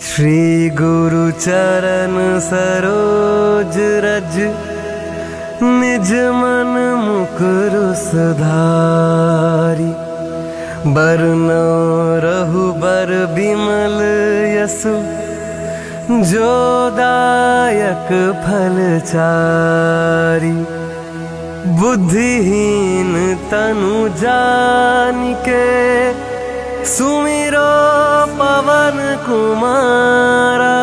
श्री गुरु चरण सरोज रज, निज मन मुकुर सुधारी। बरनौ रघुबर बिमल यसु, जो दायक फल चारि। बुद्धिहीन तनु जानिके, सुमिरो पवन कुमारा।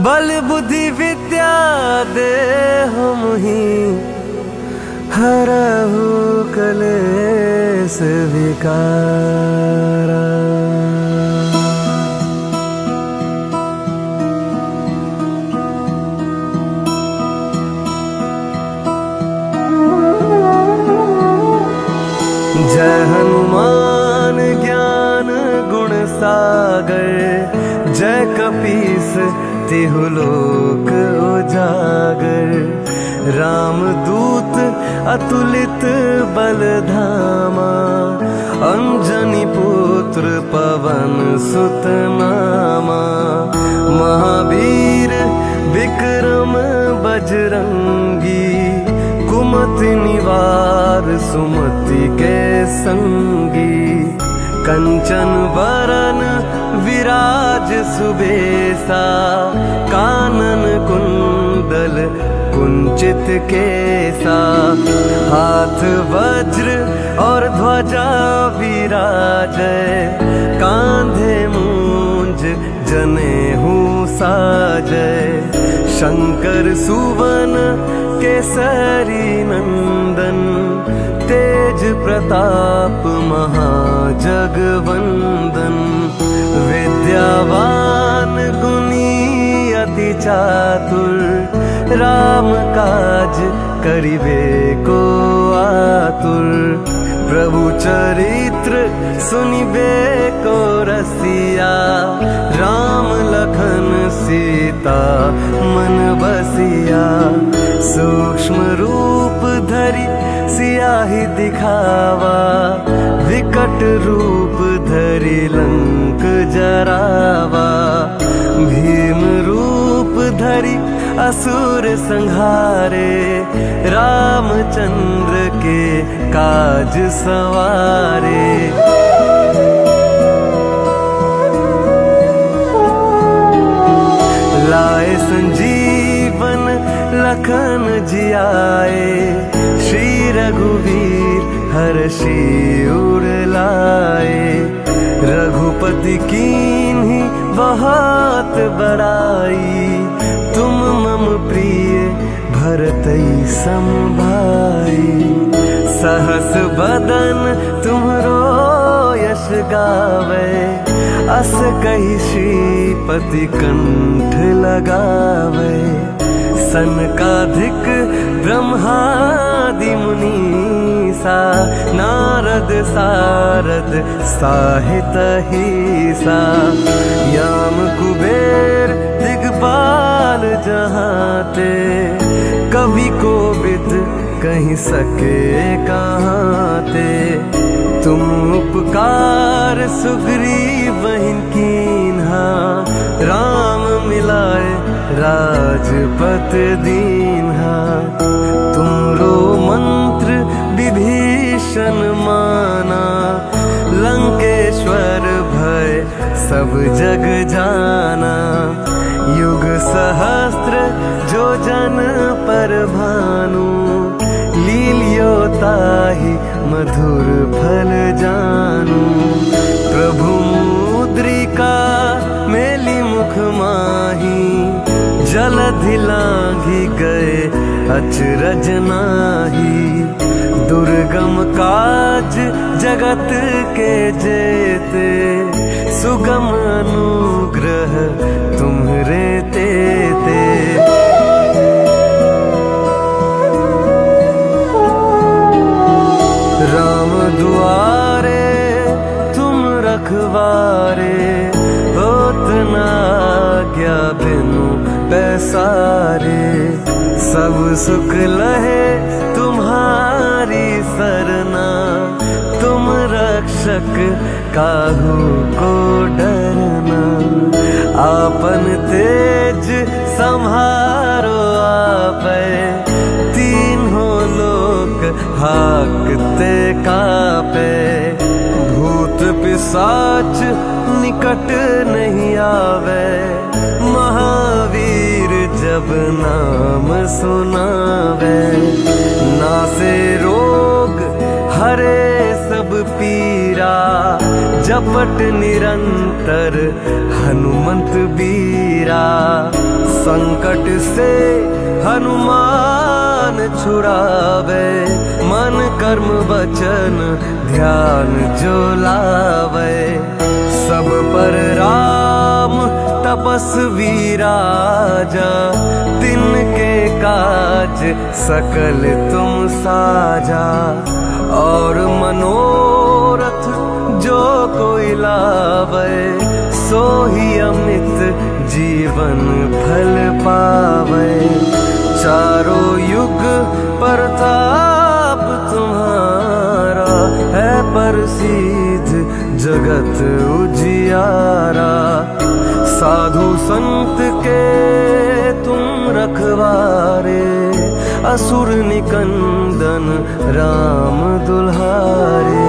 बल बुद्धि विद्या देहु मोहि, हरहु कलेश विकारा। जय हनुमान ज्ञान गुण सागर, जय कपीस तिहु लोक उजागर। रामदूत अतुलित बल धामा, अंजनी पुत्र पवन सुत नामा। महावीर विक्रम बजरंगी, कुमति निवार सुमति के संगी। कंचन वरन विराज सुबेसा, कानन कुंडल कुंचित केसा। हाथ वज्र और ध्वजा विराजै, कांधे मूंज जनेऊ साजै। शंकर सुवन केसरी नंदन, तेज प्रताप महाजगवंदन। विद्यावान गुणी अति चातुर, राम काज करिबे को आतुर। प्रभु चरित्र सुनिबे को रसिया, राम लखन सीता मन बसिया। सूक्ष्म रूप धरि सियाहि दिखावा, विकट रूप धरि लंक जरावा। भीम रूप धरि असुर संहारे, रामचंद्र के काज सवारे। लाए संजीवन लखन जियाए, श्री रघुवीर हर्षि उर लाए। रघुपति कीन्ही बहुत बड़ाई, तुम मम प्रिय भरतई सम भाई। सहस बदन तुम्हरो यश गावे, अस कहि श्रीपति कंठ लगावे। सनकाधिक ब्रह्मादि मुनीसा, नारद सारद साहित हीसा। याम कुबेर दिगपाल जहाते, कवि कोविद कहि सके कहाते। तुम उपकार सुग्रीवहिं कीन्हा, राम मिलाए राजपत दीन्हा। तुमरो मंत्र विभीषण माना, लंकेश्वर भय सब जग जाना। युग सहस्त्र जो जन पर भानु, लील्यो ताहि मधुर फल जानू। प्रभु मुद्रिका मेली मुख माही, जलधि लांघि गए अचरज नाहि। दुर्गम काज जगत के जेते, सुगम अनुग्रह तुम्हरे तेते। राम दुआरे तुम रखवारे, होत न आज्ञा बिनु पैसारे। सब सुख लहे तुम्हारी सरना, तुम रक्षक काहू को डरना। आपन तेज संहारो आपे, तीनों लोक हाकते कापे। भूत पिशाच निकट नहीं आवे, महावीर जब नाम सुनावे। नासे रोग हरे सब पीरा, जपट निरंतर हनुमंत बीरा। संकट से हनुमान छुड़ावे, मन कर्म वचन ध्यान जो लावे। सब पर राम तपस्वी राजा, तिनके काज सकल तुम साजा। और मनोरथ जो कोई लावे, सो ही अमित जीवन फल पावे। चारों युग प्रताप तुम्हारा, है प्रसिद्ध जगत उजियारा। साधु संत के तुम रखवारे, असुर निकंदन राम दुल्हारे।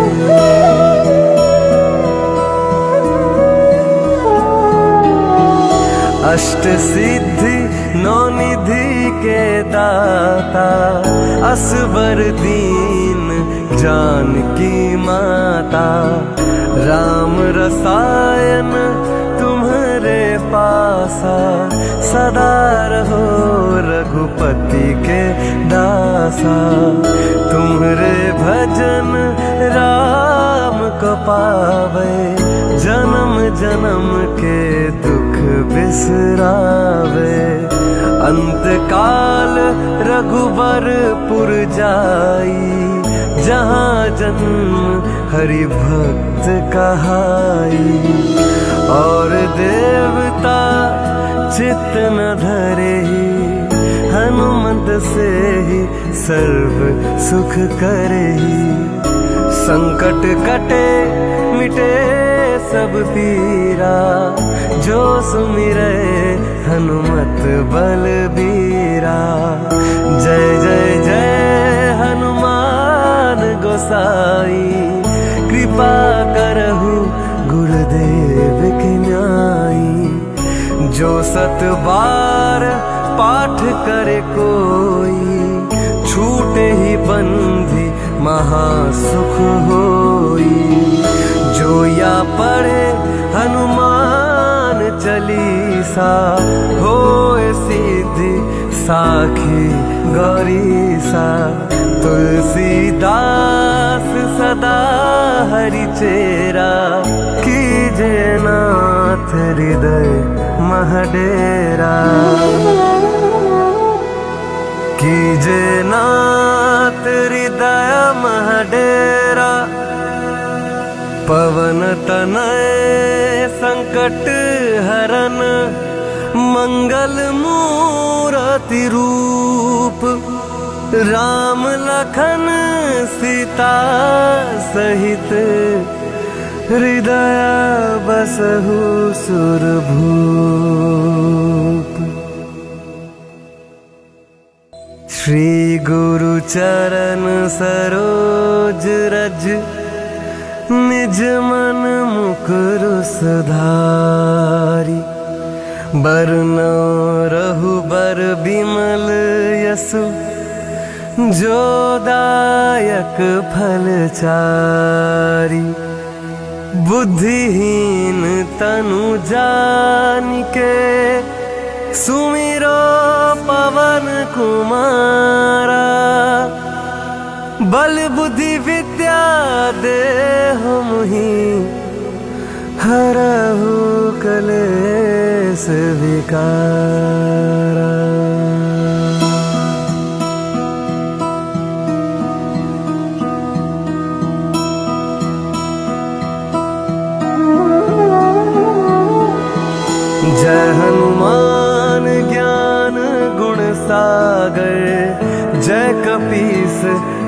अष्ट सिद्धि नौ निधि के दाता, असवर दीन जानकी माता। राम रसायन तुम्हारे पासा, सदा रहो रघुपति के दासा। तुम्हारे भजन राम को पावे, जन्म जन्म के दुख बिसरावे। अंत काल रघुबरपुर जाई, जहाँ जन्म हरि भक्त कहाई। और देवता चित्त न धरे, हनुमंत से ही सर्व सुख करे। संकट कटे मिटे सब पीरा, जो सुमिरे हनुमत बलबीरा। जय जय जय हनुमान गोसाई, कृपा करहु गुरुदेव की न्यायी। जो सत बार पाठ करे कोई, छूटे ही बंधी महासुख होई। जो या पढ़े हनुमान चालीसा, होए सिद्धि साखी गौरीसा। तुलसीदास सदा हरि चेरा, कीजे नाथ हृदय महडेरा। कीजे नाथ हृदय महडेरा। पवन तनय संकट हरन, मंगल मूरति रूप। राम लखन सीता सहित, हृदय बसहु सुरभूप। श्री गुरु चरण सरोज रज, निज मन मुकुर सुधारी। बरनौ रघुबर बिमल यसु, जो दायक फल चारी। बुद्धिहीन तनु जानिके, सुमिरो पवन कुमारा। बल बुद्धि विद्या देहु मोहि, हरहु कलेश विकारा। जय हनुमान ज्ञान गुण सागर, जय कपीस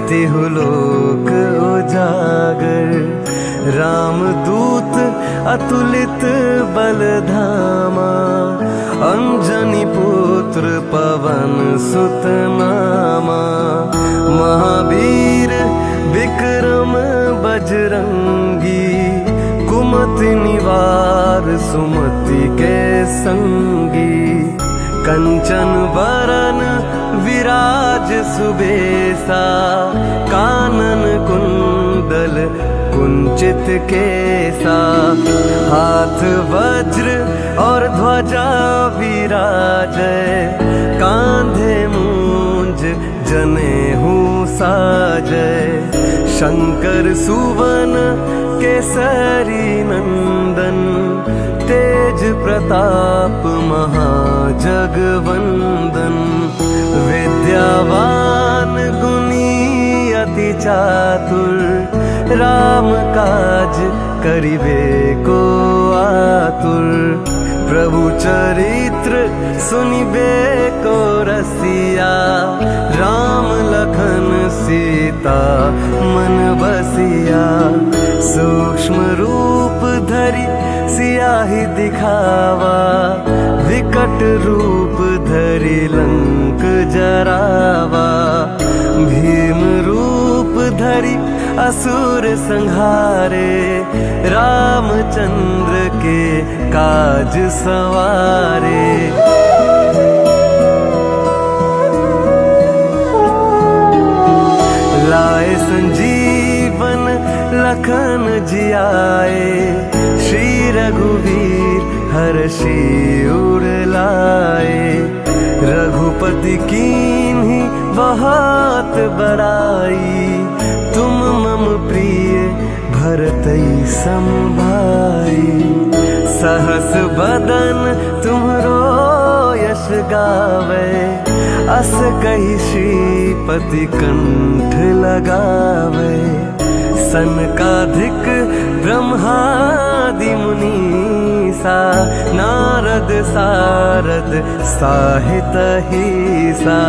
तिहु लोक उजागर। राम दूत अतुलित बल धामा, पवन सुत नामा। महावीर विक्रम बजरंगी, कुमति निवार सुमति के संगी। कंचन वरन विराज सुबेसा, कानन कुंडल कुंचित केसा। हाथ वज्र और ध्वजा विराजै, कांधे मूंज जनेऊ साजै। शंकर सुवन केसरी नंदन, तेज प्रताप महाजगवंदन। विद्यावान गुणी अति चातुर, राम काज करिबे को आतुर। प्रभु चरित्र सुनिबे को रसिया, राम लखन सीता मन बसिया। सूक्ष्म रूप धरि सियाहि दिखावा, विकट रूप धरि लंक जरावा। भीम रूप धरि असुर संहारे, रामचंद्र के काज सवारे। लाए संजीवन लखन जियाए, श्री रघुवीर हर्षि उर लाए। रघुपति कीन्ही बहुत बड़ाई, तुम मम प्रिय भरतई सम भाई। सहस बदन तुम्हरो यश गावे, अस कहि श्रीपति कंठ लगावे। सनकाधिक ब्रह्मादि मुनीसा, नारद सारद साहित हिसा।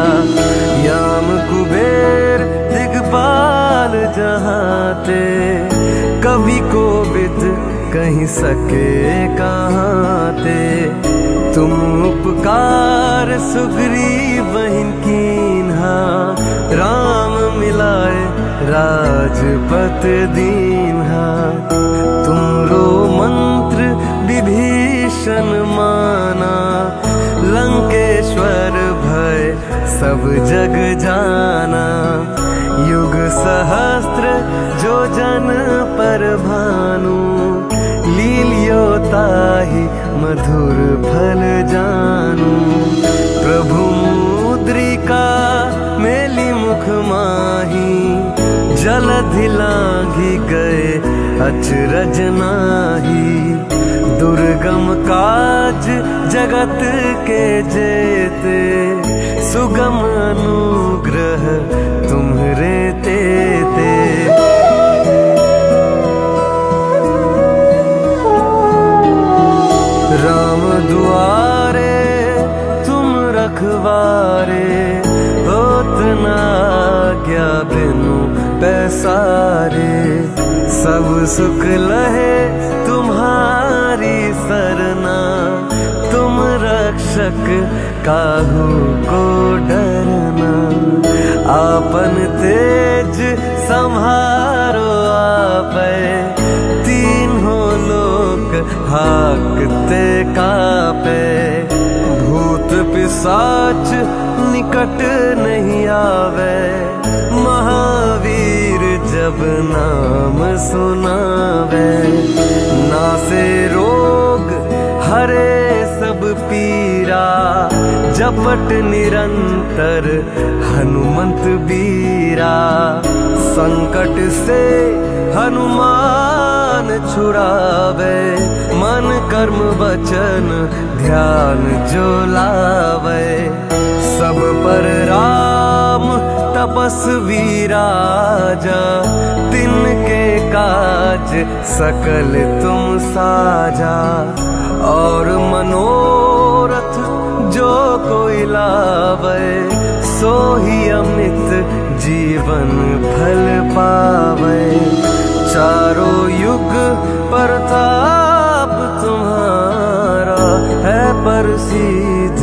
याम कुबेर दिगपाल जहाते, कवि कोविद कहीं सके कहाते। तुम उपकार सुग्रीव बहिन कीन्हा, राम मिलाए राजपत दीन्हा। तुमरो मंत्र विभीषण माना, लंकेश्वर भय सब जग जाना। युग सहस्त्र जो जन पर भानु, लील्यो ताहि मधुर फल जानू। प्रभु मुद्रिका मेली मुख माही, जलधि लांघि गए अचरज नाहि। दुर्गम काज जगत के जेते, सुगम अनुग्रह तुम्हरे तेते। राम दुआरे तुम रखवारे, होत न आज्ञा बिनु पैसारे। सब सुख लहे तुम्हारी सरना, तुम रक्षक काहू को डरना। आपन तेज सम्हारो आपै, तीनों लोक हाकते कापे। भूत पिशाच निकट नहीं आवे, महावीर जब नाम सुनावे। नासे रोग हरे सब पीरा, जपट निरंतर हनुमंत बीरा। संकट से हनुमान छुड़ावे, मन कर्म वचन ध्यान जो लावे। सब पर राम तपस्वी राजा, तिनके काज सकल तुम साजा। और मनोरथ जो कोई लावे, सोही अमित जीवन फल पावे। चारों युग प्रताप तुम्हारा, है प्रसिद्ध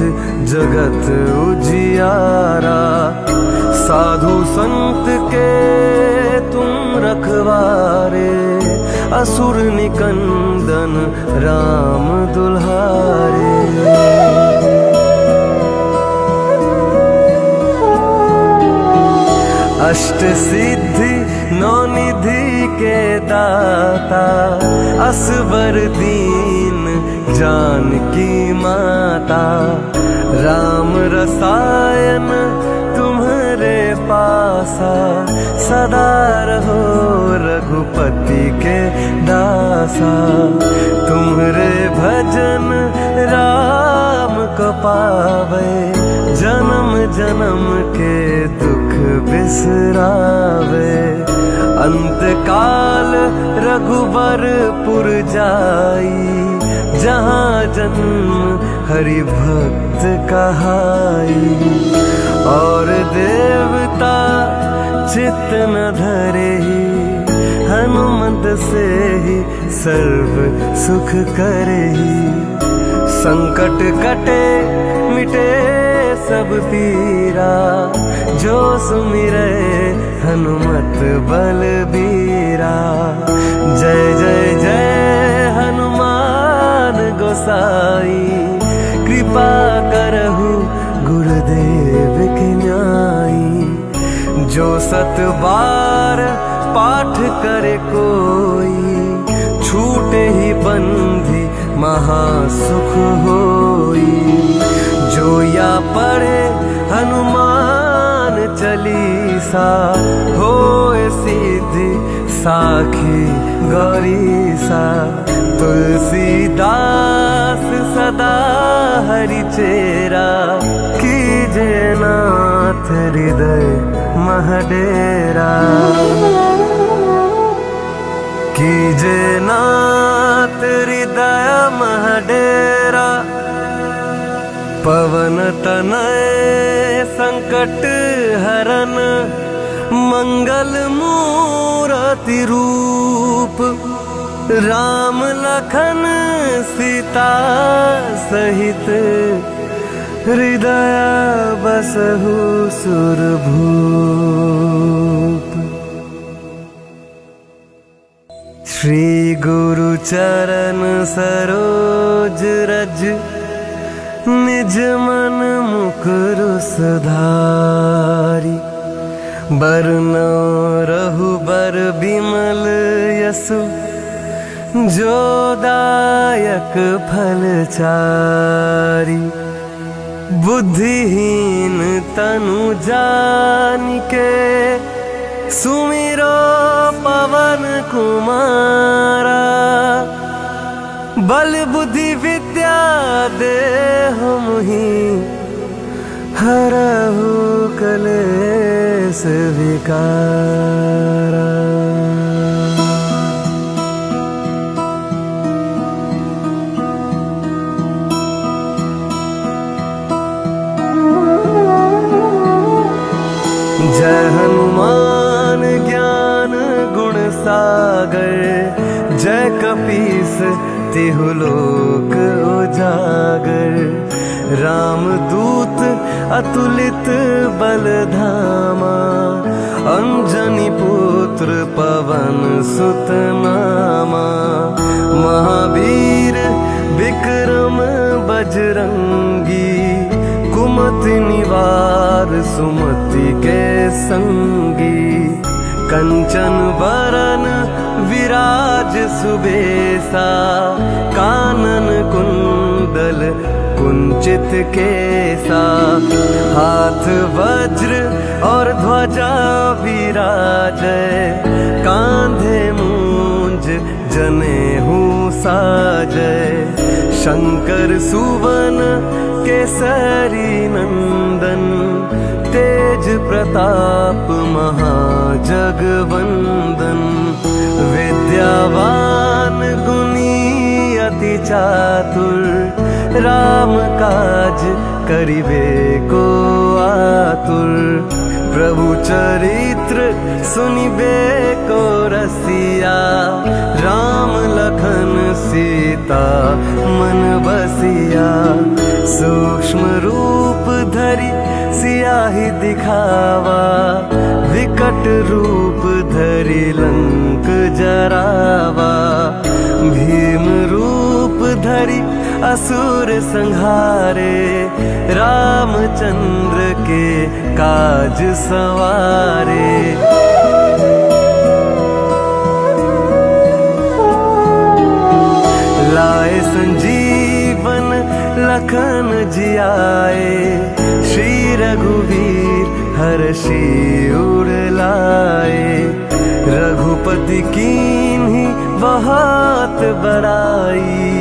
जगत उजियारा। उजियारा। साधु संत के तुम रखवारे, असुर निकंदन राम दुल्हारे। अष्ट सिद्धि नौ निधि के दाता, असबर दीन जानकी माता। राम रसायन तुम्हारे पासा, सदा रहो रघुपति के दासा। तुम्हारे भजन राम को पावे, जन्म जन्म के दुख बिसरावे। अंत काल रघुबरपुर जाई, जहाँ जन्म हरि भक्त कहाई। और देवता चित्त न धरे ही, हनुमत से ही सर्व सुख करे ही। संकट कटे मिटे सब पीरा, जो सुमिरे हनुमत बलबीरा। जय जय जय हनुमान गोसाई, कृपा करहु गुरुदेव के न्यायी। जो सत बार पाठ करे कोई, छूटे ही बंधी महासुख होई। जो या पढ़े हनुमान चालीसा, होए सिद्धि साखी गौरीसा। तुलसीदास सदा हरि चेरा, कीजे नाथ हृदय महडेरा। कीजे नाथ हृदय महडेरा। पवन तनय संकट हरन, मंगल मूरति रूप। राम लखन सीता सहित, हृदय बसहु सुरभूप। श्री गुरु चरण सरोज रज, निज मन मुकुर सुधारी। बरनौ रघुबर बिमल यसु, जो दायक फल चारी। बुद्धिहीन तनु जानिके, सुमिरो पवन कुमारा। बल बुद्धि विद्या देहु मुहि, हरहु कलेश विकारा। जय हनुमान ज्ञान गुण सागर, जय कपीस तिहु लोक उजागर। रामदूत अतुलित बल धामा, अंजनी पुत्र पवन सुत नामा। महावीर विक्रम बजरंगी, कुमति निवार सुमति के संगी। कंचन वरन विराज सुबेसा, कानन कुंडल कुंचित केसा। हाथ वज्र और ध्वजा विराजै, कांधे मूंज जनेऊ साजै। शंकर सुवन केसरी नंदन, तेज प्रताप महाजगवंदन। विद्यावान गुणी अति चातुर, राम काज करिबे को आतुर। प्रभु चरित्र सुनिबे को रसिया, राम लखन सीता मन बसिया। सूक्ष्म रूप धरि असुर संहारे, रामचंद्र के काज संवारे। लाए संजीवन लखन जियाए, श्री रघुवीर हर्षि उर लाए। रघुपति कीन्ही बहुत बड़ाई,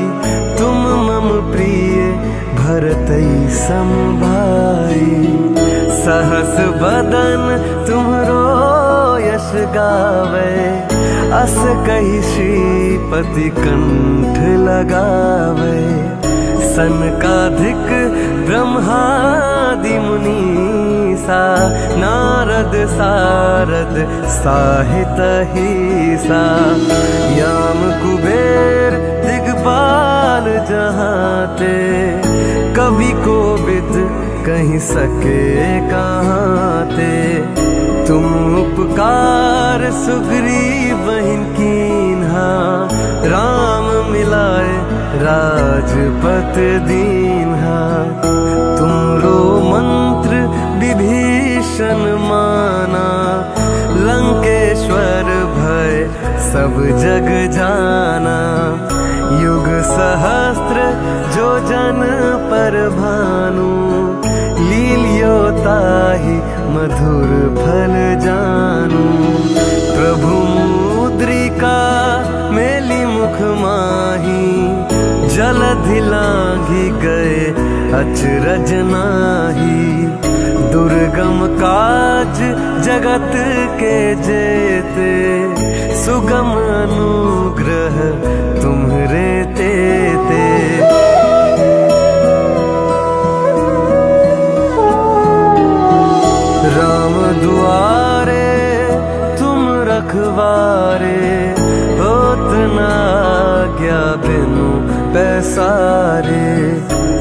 तुम मम प्रिय भरतई सम भाई। सहस बदन तुम्हरो यश गावे, अस कहि श्रीपति कंठ लगावे। सनकाधिक ब्रह्मादि मुनीसा, नारद सारद साहित हिसा। याम कुबेर दिगपाल जहाते, कवि कोविद कहीं सके कहाते। तुम उपकार सुग्रीव कीन्हा, राम मिलाए राजपत दीन्हा। तुमरो मंत्र विभीषण माना, लंकेश्वर भय सब जग जाना। युग सहस्त्र जो जन पर भानु, लील्यो ताहि मधुर फल जानू। प्रभु मुद्रिका मेली मुख माही, जलधि लांघि गए अचरज नाहि। दुर्गम काज जगत के जेते, सुगम अनुग्रह तुम्हरे तेते। राम दुआरे तुम रखवारे, होत न आज्ञा बिनु पैसारे।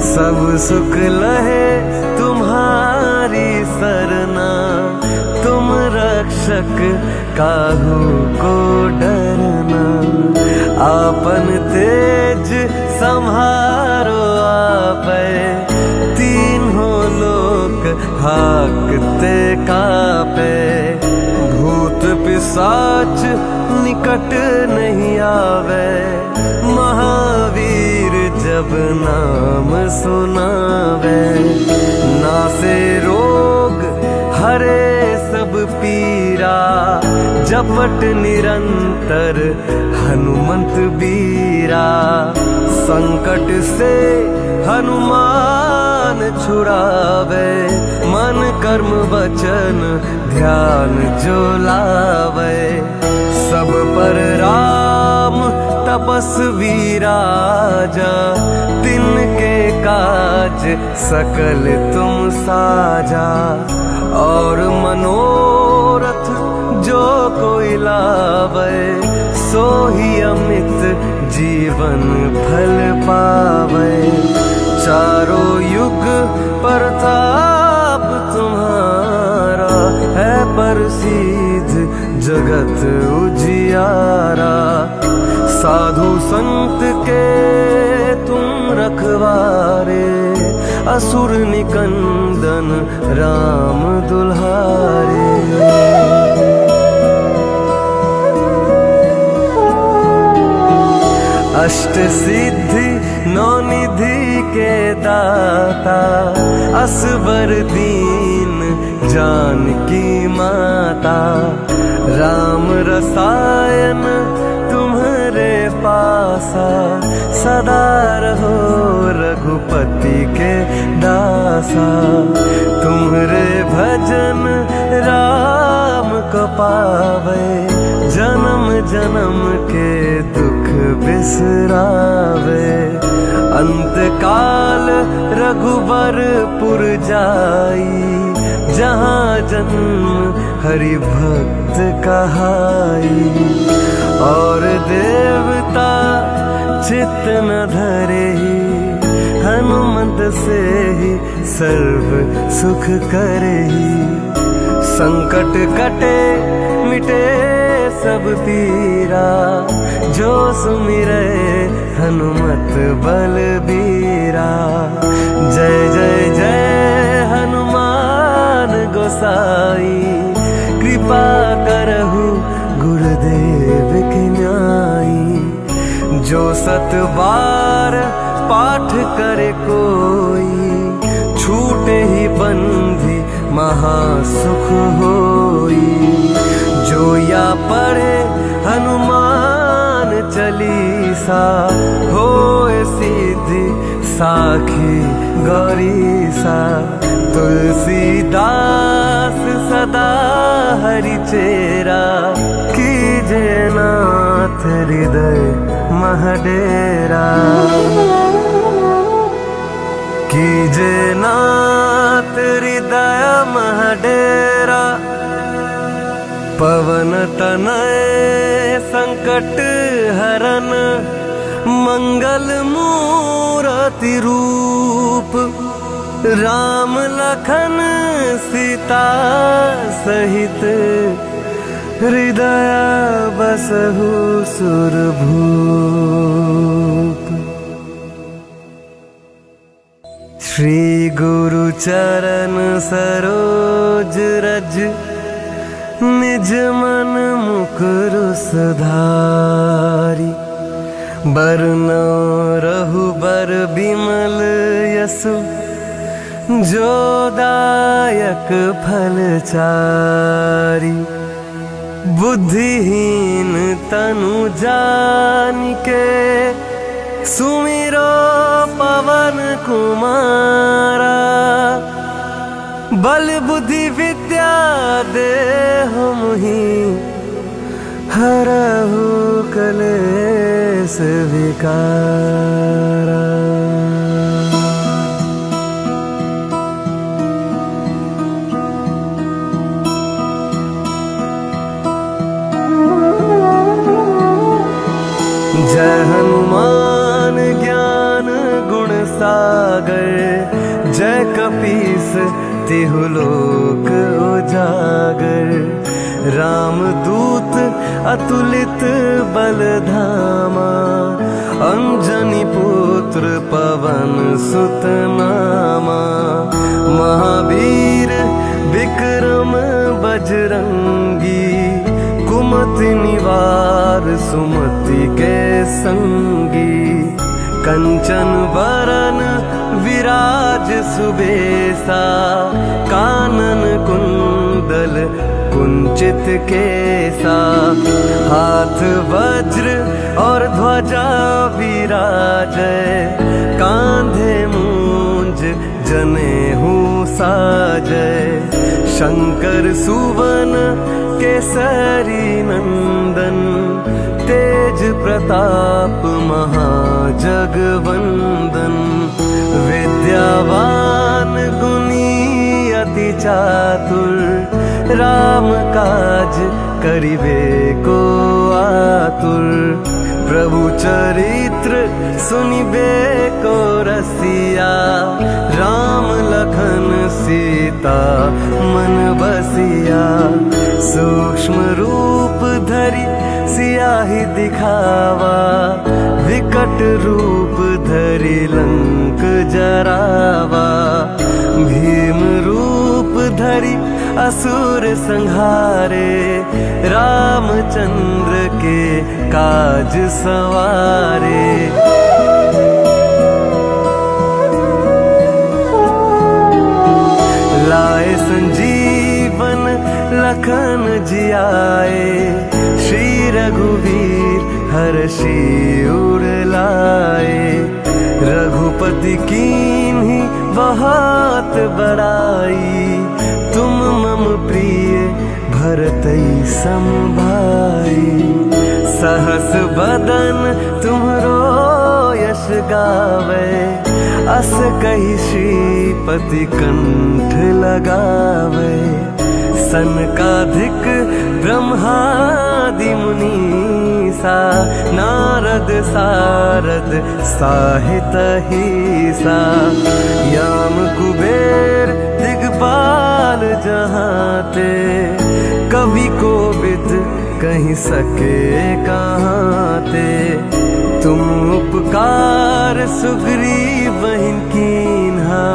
सब सुख लहे तुम्हारी सरना, तुम रक्षक काहू को डरना। आपन तेज संहारो आपै, तीनों लोक हाकते कापे। भूत पिशाच निकट नहीं आवे, महावीर जब नाम सुनावे। नासे रोग हरे सब पीरा, जपट निरंतर हनुमंत बीरा। संकट से हनुमान छुड़ावे, मन कर्म वचन ध्यान जो लावे। सब पर राम तपस्वी राजा, तिनके काज सकल तुम साजा। और मनोरथ जो कोई लावे, सोही अमित जीवन फल पावे। चारों युग प्रताप तुम्हारा, है प्रसिद्ध जगत उजियारा। साधु संत के तुम रखवारे, असुर निकंदन राम दुल्हारे। अष्ट सिद्धि नौ निधि के दाता, असबर दीन जानकी माता। राम रसायन तुम्हारे पासा, सदा रहो रघुपति के दासा। तुम्हारे भजन राम को पावे, जन्म जन्म के दुख बिसरावे। अंत काल रघुबरपुर जाई, जहाँ जन्म हरि भक्त कहाई। और देवता चित्त न धरे, हनुमत से ही सर्व सुख करे। संकट कटे मिटे सब पीरा, जो सुमिरे हनुमत बलबीरा। साई, कृपा करहु गुरुदेव के न्यायी। जो 7 बार पाठ करे कोई, छूटे ही बंधी महासुख होई। जो या पढ़े हनुमान चालीसा, होए सिद्धि साखी गौरीसा। तुलसीदास सदा हरि चेरा, कीजे नाथ हृदय महडेरा। कीजे नाथ हृदय महडेरा। पवन तनय संकट हरन, मंगल मूरति रूप। राम लखन सीता सहित, हृदय बसहु सुरभूप। श्री गुरु चरण सरोज रज, निज मन मुकुर सुधारी। बरनौ रघुबर बिमल यसु, जो दायक फल चारी। बुद्धिहीन तनु जानिके, सुमिरो पवन कुमारा। बल बुद्धि विद्या देहु मोहि, हरहु कलेश विकारा। जय हनुमान ज्ञान गुण सागर, जय कपीस तिहु लोक उजागर। रामदूत अतुलित बल धामा, अंजनी पुत्र पवन सुत नामा। महावीर विक्रम बजरंगी, कुमति निवार सुमति के संगी। कंचन वरन विराज सुबेसा, कानन कुंडल कुंचित केसा। हाथ वज्र और ध्वजा विराजै, कांधे मूंज जनेऊ साजै। शंकर सुवन केसरी नंदन, तेज प्रताप महाजगवंदन। विद्यावान गुणी अति चातुर, राम काज करिबे को आतुर। प्रभु चरित्र सुनिबे को रसिया, राम लखन सीता मन बसिया। सूक्ष्म रूप धरि सियाहि दिखावा, विकट रूप धरि लंक जरावा। भीम रूप धरि असुर संहारे, रामचंद्र के काज सवारे। लाए संजीवन लखन जियाए, श्री रघुवीर हर्षि उर लाए। रघुपति कीन्ही बहुत बड़ाई, तुम मम प्रिय भरतई सम भाई। सहस बदन तुम्हरो यश गावे, अस कहि श्रीपति कंठ लगावे। सनकाधिक ब्रह्मादि मुनीसा, नारद सारद साहित हीसा। याम कुबेर दिगपाल जहाते, कवि कोविद कहीं सके कहाते। तुम उपकार सुग्रीव बहिन कीन्हा,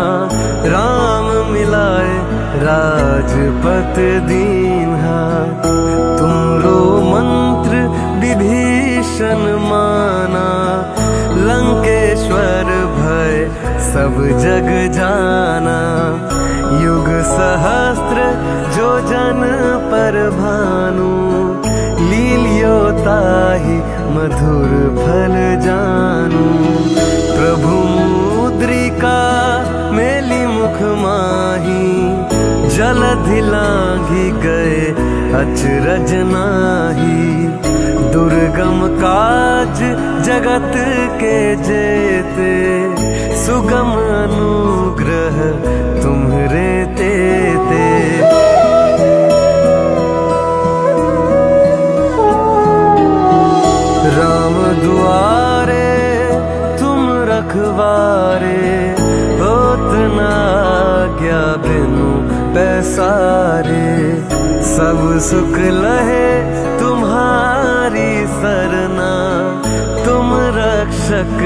राम मिलाए राज राजपत दीन्हा। तुमरो मंत्र विभीषण माना, लंकेश्वर भय सब जग जाना। युग सहस्त्र जो जन पर भानु, लील्यो ताहि मधुर फल जानू। प्रभु मुद्रिका मेली मुख माही, जलधि लांघि गए अचरज नाहि। दुर्गम काज जगत के जेते, सुगम अनुग्रह तुम्हरे तेते। राम दुआरे तुम रखवारे, होत न आज्ञा बिनु पैसारे। सब सुख लहे तुम्हारी सरना, तुम रक्षक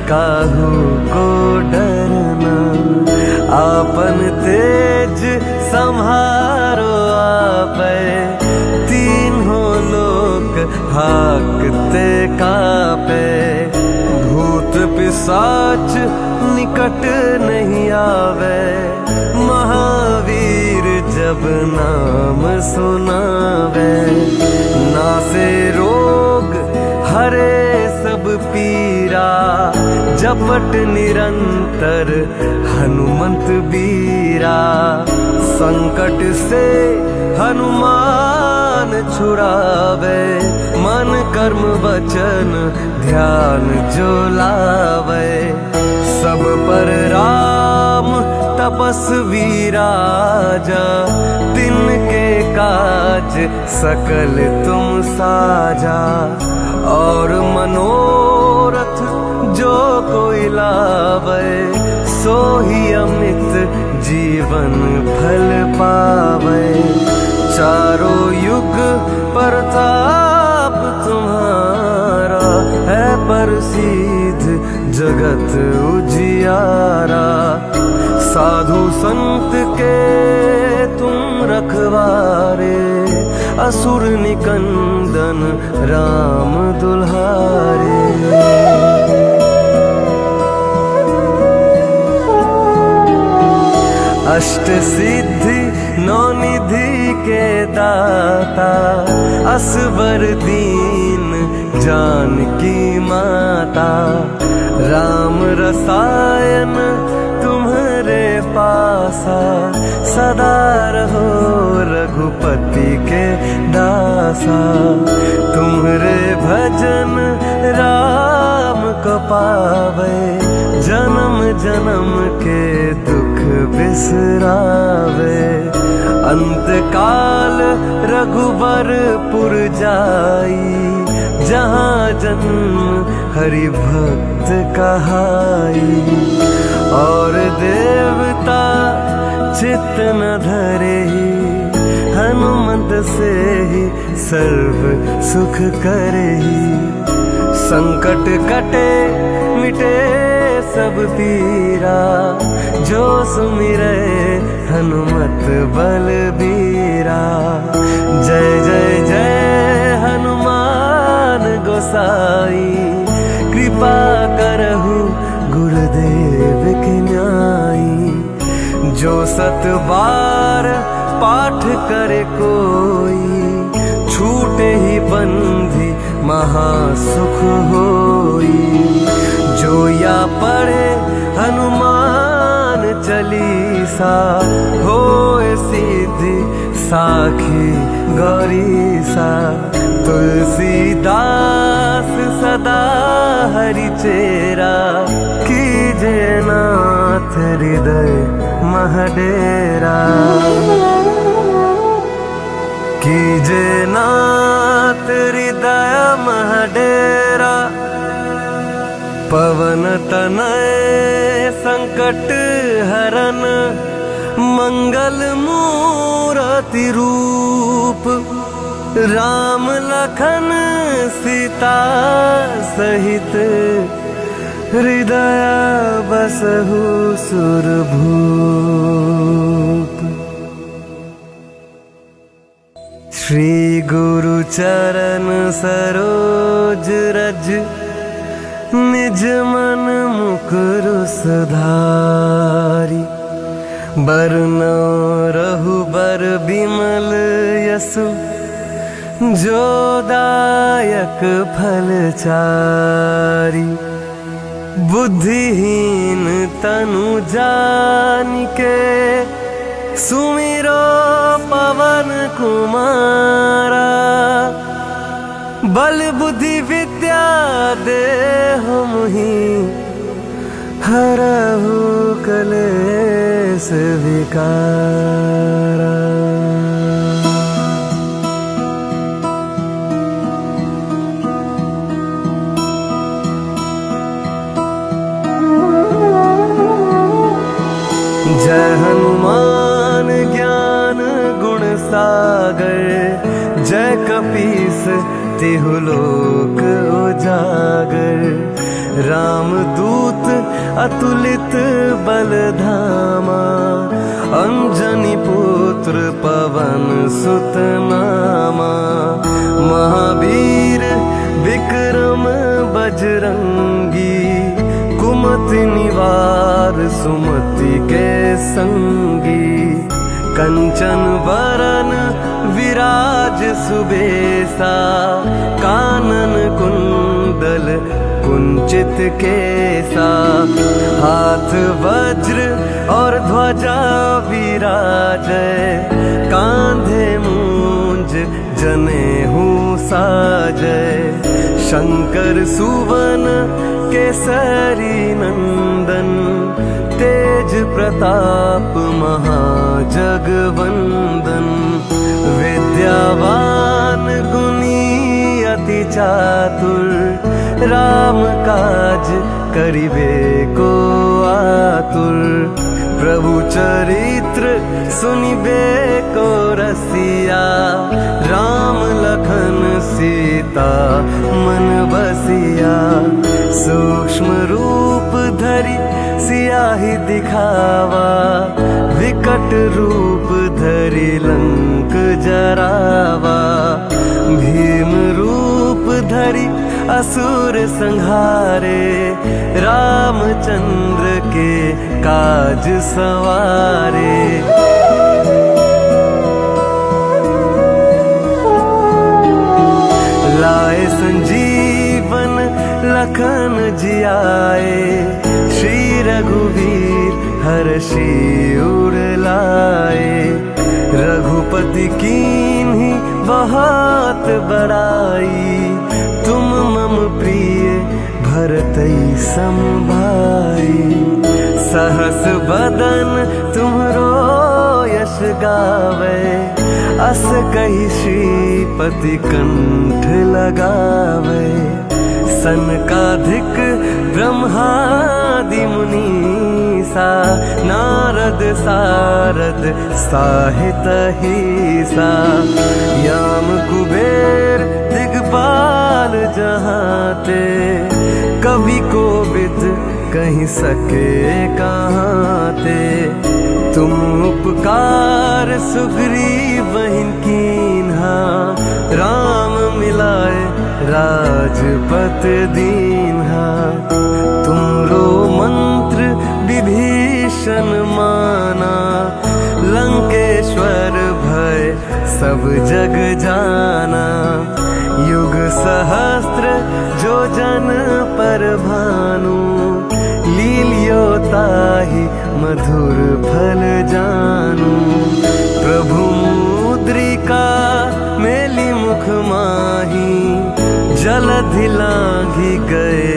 काहू को डरना। आपन तेज सम्हारो आपै, तीनों लोक हाकते कापे। भूत पिशाच निकट नहीं आवे, महावीर जब नाम सुनावे। नासे रोग हरे सब पीरा, जपट निरंतर हनुमंत बीरा। संकट से हनुमान छुड़ावे, मन कर्म वचन ध्यान जो लावे। सब पर राम तपस्वी राजा, तिनके काज सकल तुम साजा। और मनोरथ जो कोई लावे, सोही अमित जीवन फल पावे। चारों युग प्रताप तुम्हारा, है प्रसिद्ध जगत उजियारा। साधु संत के तुम रखवारे, असुर निकंदन राम दुल्हारे। अष्ट सिद्धि नौ निधि के दाता, असवर दीन जानकी माता। राम रसायन तुम्हारे पासा, सदा रहो रघुपति के दासा। तुम्हारे भजन राम को पावे, जन्म जन्म के दुख बिसरावे। अंत काल रघुबरपुर जाई, जहाँ जन्म हरि भक्त कहाई। और देवता चित्त न धरे, हनुमत से ही सर्व सुख करे। संकट कटे मिटे सब पीरा, जो सुमिरे हनुमत बलबीरा। जय जय जय हनुमान गोसाई, कृपा करहु गुरुदेव की न्याई। जो सत बार पाठ करे कोई, छूटे ही बंधी महासुख होई। जो या पढ़े हनुमान चालीसा, होए सिद्धि साखी गौरीसा। तुलसीदास सदा हरि चेरा, कीजे नाथ हृदय महडेरा। कीजे नाथ हृदय महडेरा, पवन तनय संकट हरन। मंगल मूरति रूप, राम लखन सीता सहित। हृदय बसहु सुरभूप। गुरु चरण सरोज रज, निज मन मुकुर सुधारी। बरनौ रघुबर बिमल यसु, जो दायक फल चारि। बुद्धिहीन तनु जानिके, सुमिरो पवन कुमारा। बल बुद्धि विद्या देहु मोहि, हरहु कलेश विकारा। जय हनुमान ज्ञान गुण सागर, जय कपीस तिहु लोक उजागर। रामदूत अतुलित बल धामा, अंजनी पुत्र पवन सुत नामा। महावीर विक्रम बजरंगी, कुमति निवार सुमति के संगी। कंचन वरन विराज सुबेसा, कानन कुंडल कुंचित केसा। हाथ वज्र और ध्वजा विराजै, कांधे मूंज जनेऊ साजै। शंकर सुवन केसरी नंदन, तेज प्रताप महाजगवंदन। विद्यावान गुणी अति चातुर, राम काज करिबे को आतुर। प्रभु चरित्र सुनिबे को रसिया, राम लखन सीता मन बसिया। सूक्ष्म रूप धरि सियाहि दिखावा, विकट रूप धरि लंक जरावा। भीम रूप धरि असुर संहारे, रामचंद्र के काज सवारे। लाए संजीवन लखन जियाए, श्री रघुवीर हर्षि उर लाए। रघुपति कीन्ही बहुत बड़ाई, तुम मम प्रिय भरतई सम भाई। सहस बदन तुम्हरो यश गावे, अस कहि श्रीपति कंठ लगावे। सनकाधिक ब्रह्मादि मुनीसा, नारद सारद साहित हिसा। याम कुबेर दिगपाल जहाते, कवि कोविद कहि सके कहाते। तुम उपकार सुग्रीवहिं कीन्हा, राम मिलाए राजपत दीन्हा। तुमरो मंत्र विभीषण माना, लंकेश्वर भय सब जग जाना। युग सहस्त्र जो जन पर भानु, लील्यो ताहि मधुर फल जानू। प्रभु मुद्रिका मेली मुख माही, जलधि लांघि गए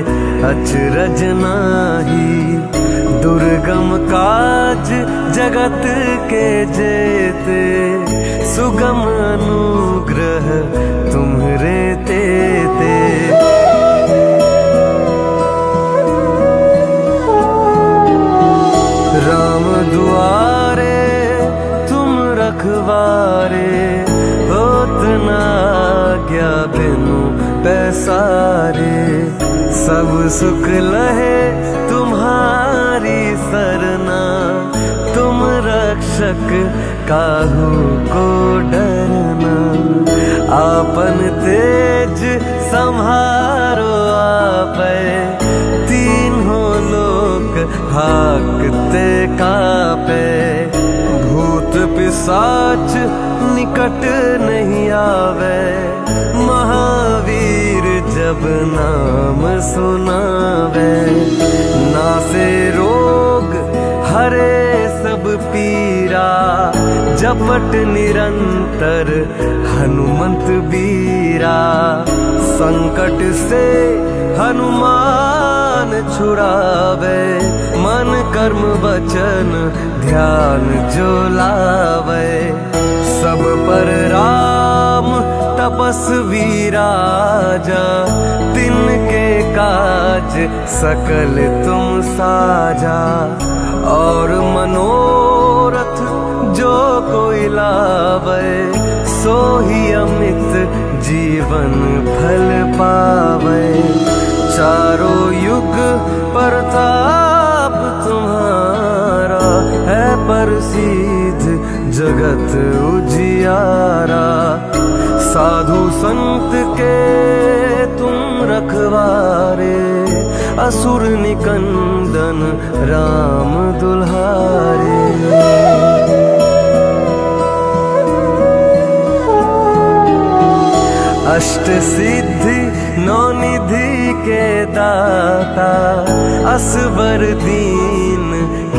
अचरज नाहि। दुर्गम काज जगत के जेते, सुगम अनुग्रह तुम्हरे तेते। राम दुआरे तुम रखवारे, होत न आज्ञा बिनु पैसारे। सब सुख लहे तुम्हारी सरना, तुम रक्षक काहू को डरना। आपन तेज संहारो आपे, तीनों लोक हाकते कापे। भूत पिशाच निकट नहीं आवे, महावीर जब नाम सुनावे। नासे रोग हरे सब पीरा, जपट निरंतर हनुमंत बीरा। संकट से हनुमान छुड़ावे, मन कर्म वचन ध्यान जो लावे। सब पर राम तपस्वी राजा, तिनके काज सकल तुम साजा। और मनोरथ जो कोई लावे, सो ही अमित जीवन फल पावे। चारों युग प्रताप तुम्हारा, है प्रसिद्ध जगत उजियारा। साधु संत के तुम रखवारे, असुर निकंदन राम दुल्हारे। अष्ट सिद्धि नौ निधि के दाता, असवर दीन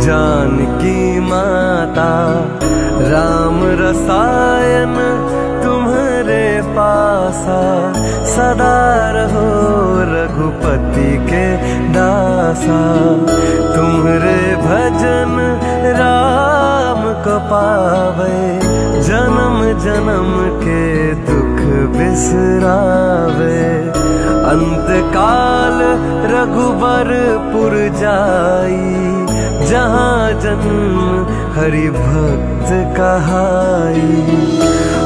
जानकी माता। राम रसायन तुम्हारे पासा, सदा रहो रघुपति के दासा। तुम्हारे भजन राम को पावे, जन्म जन्म के दुख बिसरावे। अंत काल रघुबरपुर जाई, जहाँ जन्म हरि भक्त कहाई।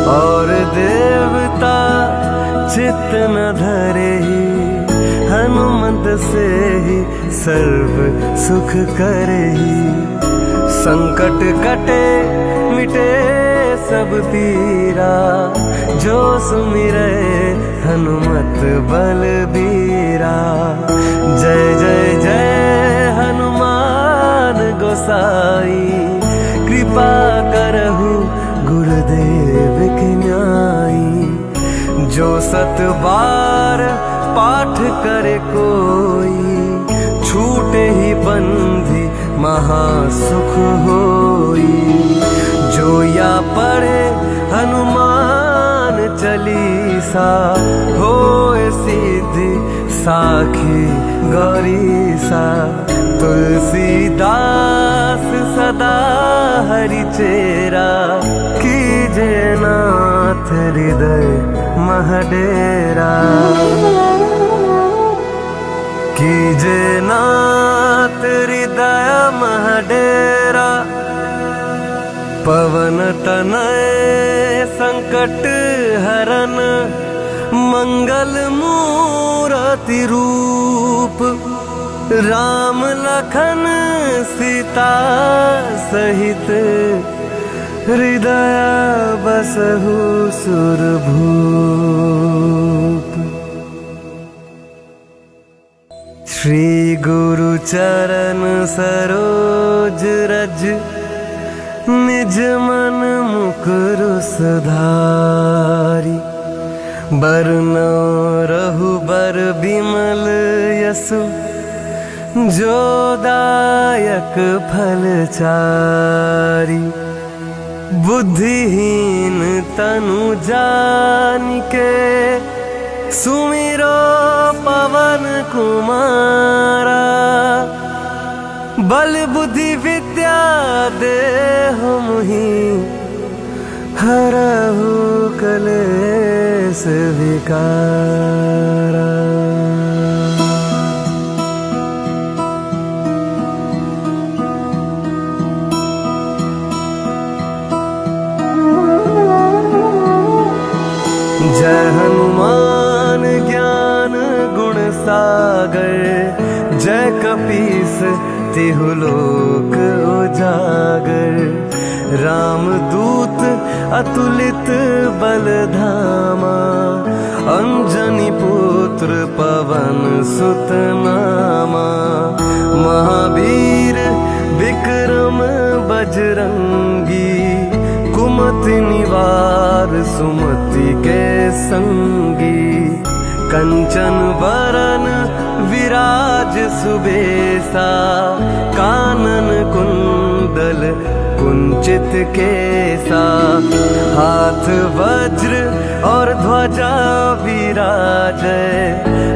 और देवता चित्त न धरे ही, हनुमंत से ही सर्व सुख करे ही। संकट कटे मिटे सब पीरा, जो सुमिरे हनुमत बलबीरा। जय जय जय हनुमान गोसाई, कृपा करहु गुरुदेव की न्याई। जो सत बार पाठ करे कोई, छूटे ही बंधी महासुख होई। जो या पढ़े हनुमान चालीसा, होए सिद्धि साखी गौरीसा। तुलसीदास सदा हरि चेरा, कीजे नाथ हृदय महडेरा। कीजे नाथ हृदय महडेरा। पवन तनय संकट हरन, मंगल मूरति रूप। राम लखन सीता सहित, हृदय बसहु सुरभूप। श्री गुरु चरण सरोज रज, निज मन मुकुर सुधारी। बरनौ रघुबर बिमल यसु, जो दायक फल चारी। बुद्धिहीन तनु जानिके, सुमिरो पवन कुमारा। बल बुद्धि विद्या देहु मुहि, हरहु कलेश विकारा। जय हनुमान ज्ञान गुण सागर, जय कपीस तिहुलोक उजागर। रामदूत अतुलित बलधामा, अंजनी पुत्र पवन सुत नामा। महावीर विक्रम बजरंगी, कुमति निवार सुमति के संगी। कंचन वरन विराज सुबेसा, कानन कुंडल कुंचित केसा। हाथ वज्र और ध्वजा विराजै,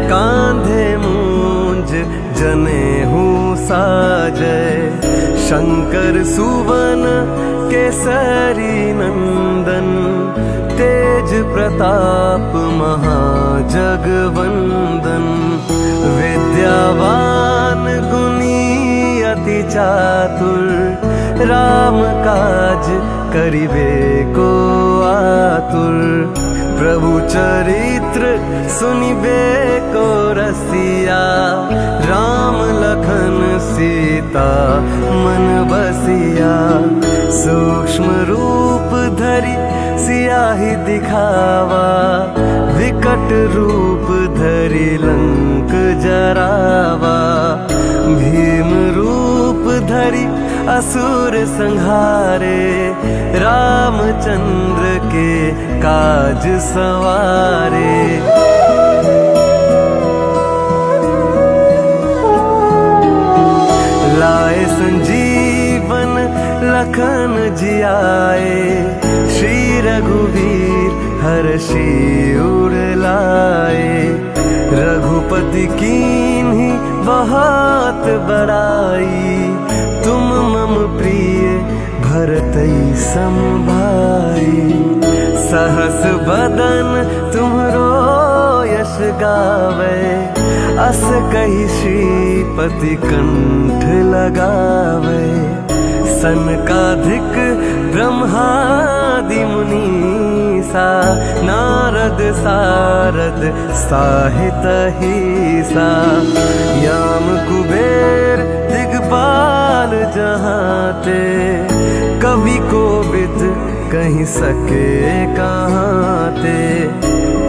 कांधे मूंज जनेऊ साजै। शंकर सुवन केसरी नंदन, तेज प्रताप महाजगवंदन। विद्यावान गुणी अति चातुर, राम काज करिबे को आतुर। प्रभु चरित्र सुनिबे को रसिया, राम लखन सीता मन बसिया। सूक्ष्म रूप धरि सियाहि दिखावा, विकट रूप धरि लंक जरावा। भीम रूप धरि असुर संहारे, रामचंद्र के काज सवारे। लाए संजीवन लखन जियाए, श्री रघुवीर हर्षि उर लाए। रघुपति कीन्ही बहुत बड़ाई, तुम मम प्रिय भरतई सम भाई। सहस बदन तुम्हरो यश गावे, अस कहि श्रीपति कंठ लगावे। सनकाधिक ब्रह्मादि मुनीसा, नारद सारद साहित हिसा। याम कुबेर दिगपाल जहाते, कवि कोविद कहीं सके कहाते।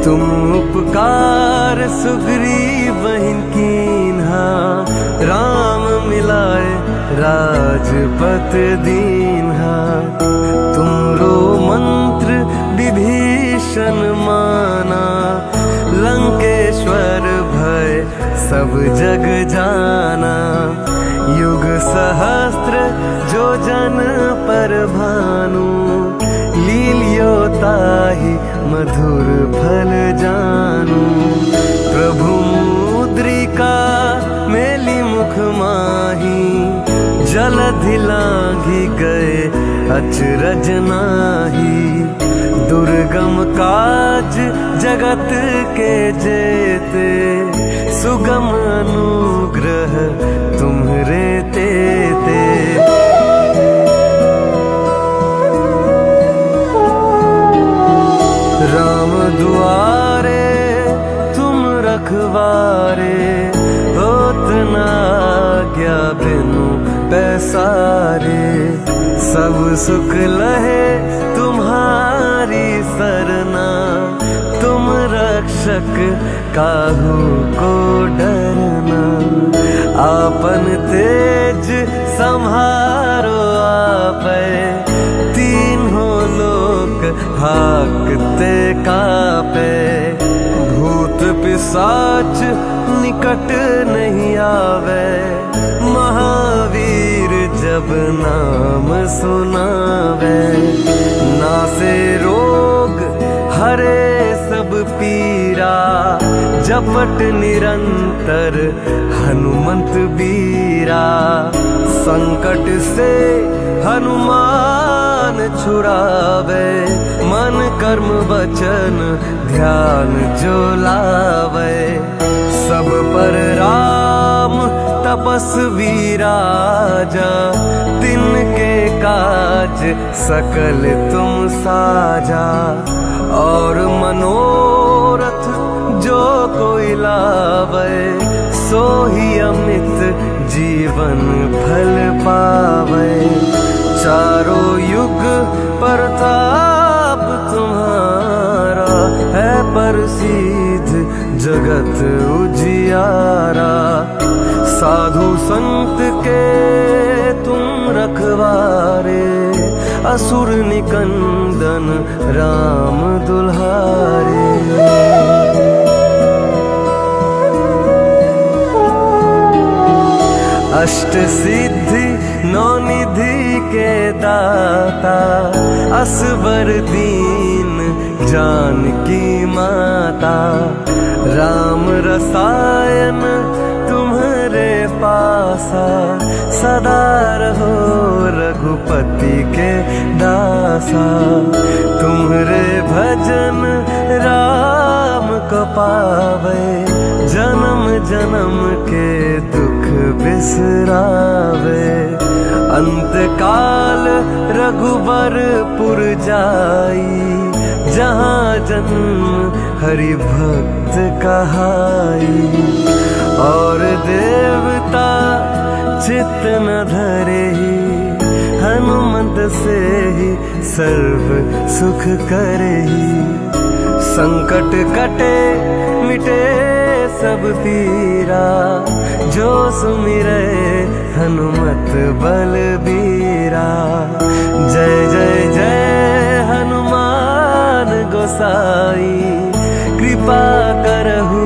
तुम उपकार सुग्रीव कीन्हा, राम मिलाए राजपत दीन्हा। तुमरो मंत्र विभीषण माना, लंकेश्वर भय सब जग जाना। युग सहस्त्र जो जन पर भानु, लील्यो ताहि मधुर फल जानू। प्रभु मुद्रिका मेली मुख माही, जलधि लांघि गए अचरज नाहि। दुर्गम काज जगत के जेते, सुगम अनुग्रह तुम्हरे तेते। राम दुआरे तुम रखवारे, होत न आज्ञा बिनु पैसारे। सब सुख लहे तुम्हारी सरना, तुम रक्षक काहू को डरना। आपन तेज संहारो आपै, तीनों लोक हाकते कापे। भूत पिशाच निकट नहीं आवे, महावीर जब नाम सुनावे। नासे रोग हरे सब पीरा, जपट निरंतर हनुमंत बीरा। संकट से हनुमान छुड़ावे, मन कर्म वचन ध्यान जो लावे। सब पर राम तपस्वी राजा, तिनके काज सकल तुम साजा। और मनोरथ जो कोई लावे, सो ही अमित जीवन फल पावे। चारों युग प्रताप तुम्हारा है, प्रसिद्ध जगत उजियारा। साधु संत के तुम रखवारे, असुर निकंदन राम दुल्हारे। अष्ट सिद्धि नौ निधि के दाता, असबर दीन जानकी माता। राम रसायन तुम्हारे पासा, सदा रहो रघुपति के दासा। तुम्हारे भजन राम को पावे, जन्म जन्म के दुख बिसरावे। अंत काल रघुबरपुर जाई, जहाँ जन्म हरि भक्त कहाई। और देवता चित्त न धरे, हनुमत से ही सर्व सुख करे। संकट कटे मिटे सब पीरा, जो सुमिरे हनुमत बलबीरा। जय जय जय हनुमान गोसाई, कृपा करहु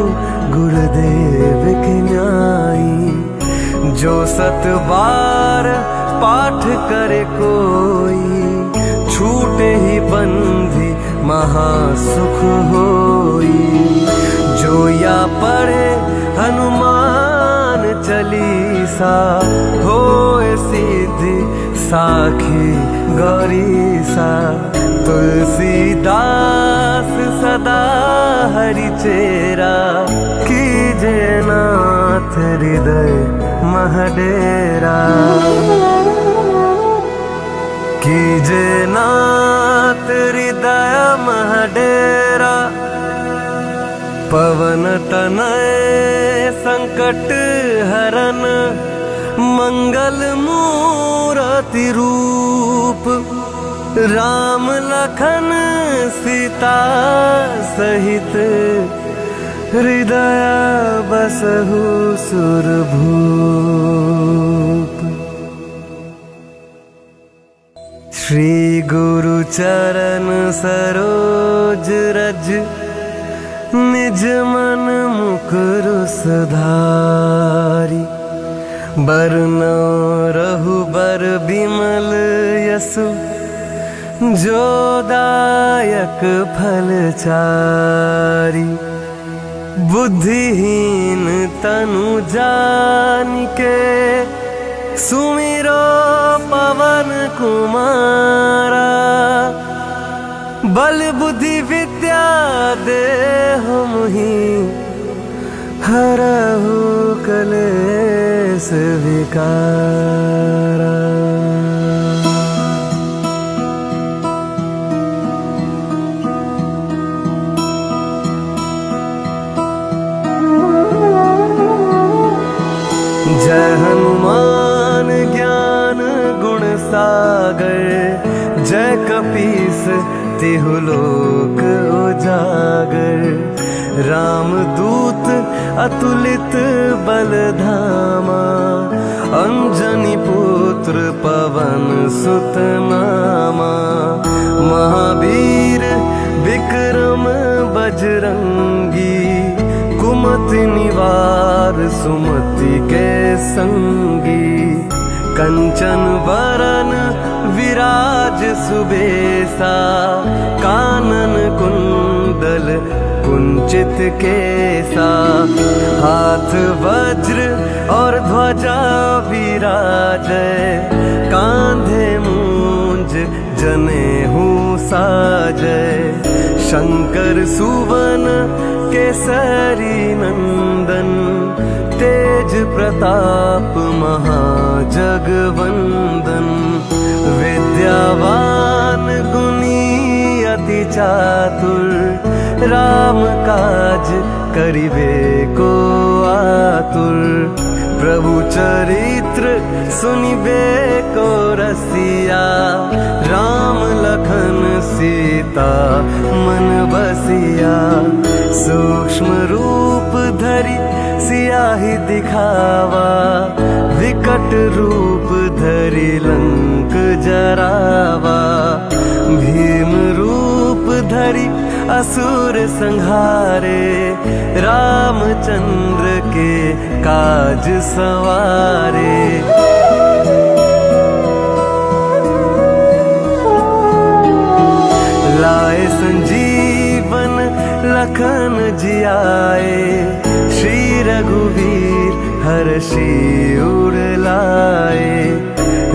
गुरुदेव की न्यायी। जो सत बार पाठ करे कोई, छूटे ही बंधी महासुख होई। जो या पढ़े हनुमान चालीसा, होए सिद्धि साखी गौरीसा। तुलसीदास सदा हरि चेरा, कीजे नाथ हृदय महडेरा। कीजे नाथ हृदय महडेरा। पवन तनय संकट हरन, मंगल मूरति रूप। राम लखन सीता सहित, हृदय बसहु सुरभूप। श्री गुरु चरण सरोज रज, निज मन मुकुर सुधारी। बरनौ रघुबर बिमल यसु, जो दायक फल चारी। बुद्धिहीन तनु जानिके, सुमिरो पवन कुमारा। बल बुद्धि विद्या देहु मोहि, हरहु कलेश विकारा। जय हनुमान ज्ञान गुण सागर, जय कपीस तिहु लोक उजागर। रामदूत अतुलित बल धामा, अंजनी पुत्र पवन सुत नामा। महावीर विक्रम बजरंगी, कुमति निवार सुमति के संगी। कंचन वरन विराज सुबेसा, कानन कुंडल कुंचित केसा। हाथ वज्र और ध्वजा विराजै, कांधे मूंज जनेऊ साजै। शंकर सुवन केसरी नंदन, तेज प्रताप महाजगवंदन। विद्यावान गुणी अति चातुर, राम काज करिबे को आतुर। प्रभु चरित्र सुनिबे को रसिया, राम लखन सीता मन बसिया। सूक्ष्म रूप धरि सियाही दिखावा, विकट रूप धरि लंक जरावा। भीम रूप धरि असुर संहारे, रामचंद्र के काज सवारे। लाए संजीवन लखन जियाए, श्री रघुवीर हर्षि उर लाए।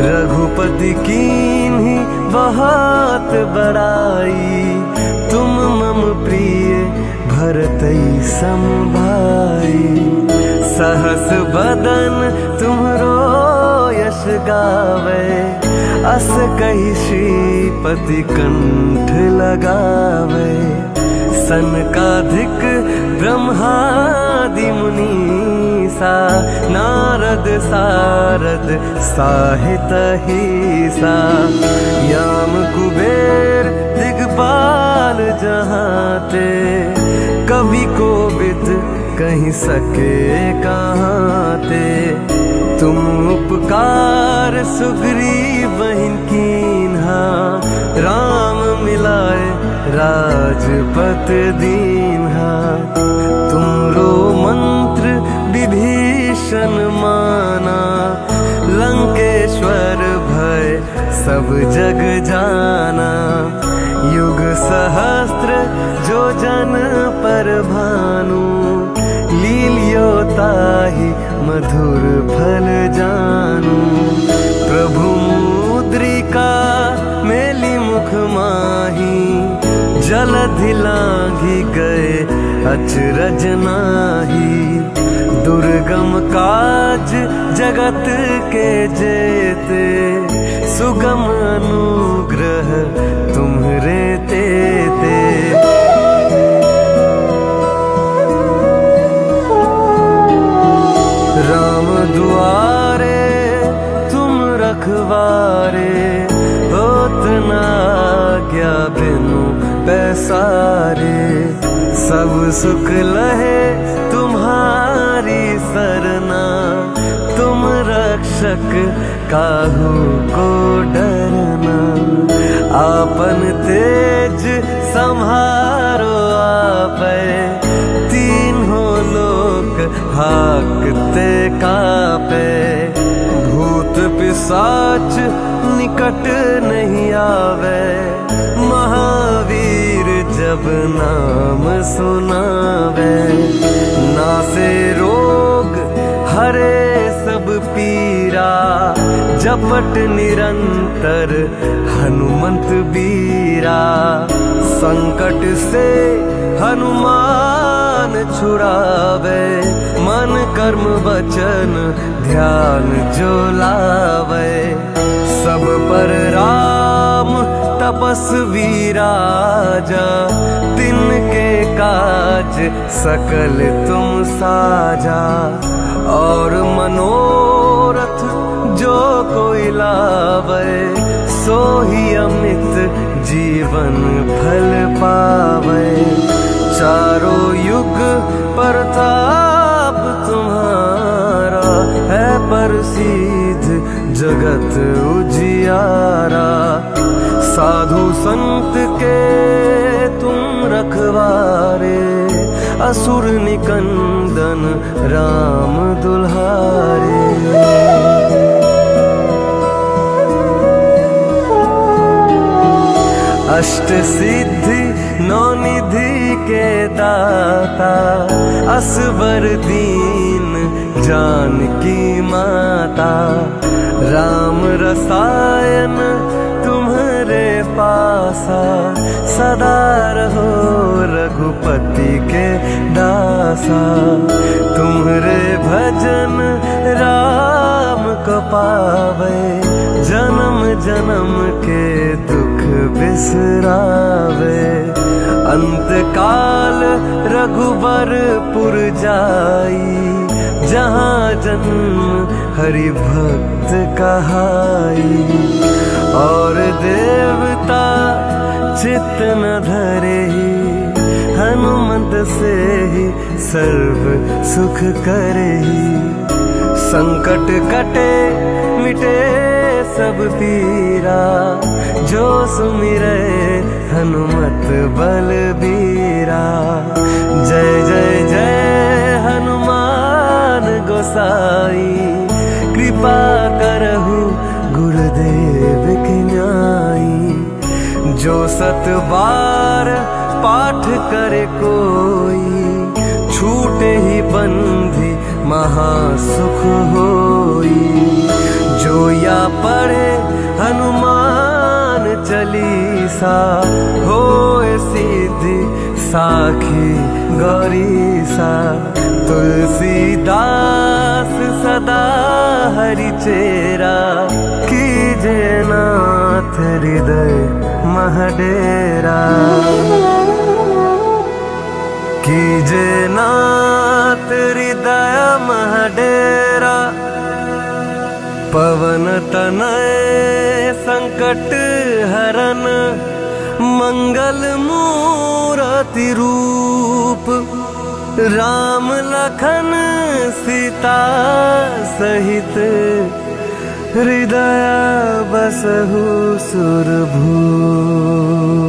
रघुपति कीन्ही बहुत बड़ाई, तुम मम प्रिय भरतई सम भाई। सहस बदन तुम्हरो यश गावे, अस कहि श्रीपति कंठ लगावे। सनकाधिक ब्रह्मादि मुनीसा, नारद सारद साहित हीसा। याम कुबेर दिगपाल जहाते, कवि कोविद कहीं सके कहाते। तुम उपकार सुग्रीवहिं कीन्हा, राम मिलाए राजपत दीन्हा। तुमरो मंत्र विभीषण माना, लंकेश्वर भय सब जग जाना। युग सहस्त्र जो जन पर भानु, लील्यो ताहि मधुर फल जानू। प्रभु मुद्रिका मेली मुख माही, जलधि लांघि गए अचरज नाहि। दुर्गम काज जगत के जेते, सुगम अनुग्रह तुम्हरे तेते। राम दुआरे तुम रखवारे, होत न आज्ञा बिनु पैसारे। सब सुख लहे तुम्हारी सरना, तुम रक्षक काहू को डरना। आपन तेज संहारो आपै, तीनों लोक हाकते कापे। भूत पिशाच निकट नहीं आवे, महावीर जब नाम सुनावे। नासे रोग हरे सब पीरा, जपट निरंतर हनुमंत बीरा। संकट से हनुमान छुड़ावे, मन कर्म वचन ध्यान जो लावे। सब पर राम तपस्वी राजा, तिनके काज सकल तुम साजा। और मनोरथ जो कोई लावे, सोही अमित जीवन फल पावे। चारों युग प्रताप तुम्हारा, है प्रसिद्ध जगत उजियारा। साधु संत के तुम रखवारे, असुर निकंदन राम दुल्हारे। अष्ट सिद्धि नौ निधि के दाता, असवर दीन जानकी माता। राम रसायन तुम्हारे पासा, सदा रहो रघुपति के दासा। तुम्हारे भजन राम को पावे, जन्म जन्म के दुख बिसरावे। अंत काल रघुबरपुर जाई, जहाँ जन्म हरि भक्त कहाई। और देवता चित्त न धरे, हनुमत से ही सर्व सुख करे। संकट कटे मिटे सब पीरा, जो सुमिरे हनुमत बलबीरा। जय जय जय हनुमान गोसाई, कृपा करहु गुरुदेव की न्यायी। जो सत बार पाठ करे कोई, छूटे ही बंधी महासुख होई। जो या पढ़े हनुमान चालीसा, होए सिद्धि साखी गौरीसा। तुलसीदास सदा हरि चेरा, कीजे नाथ हृदय महडेरा। कीजे नाथ हृदय महडेरा। पवन तनय संकट हरन, मंगल मूरति रूप। राम लखन सीता सहित, हृदय बसहु सुरभूप।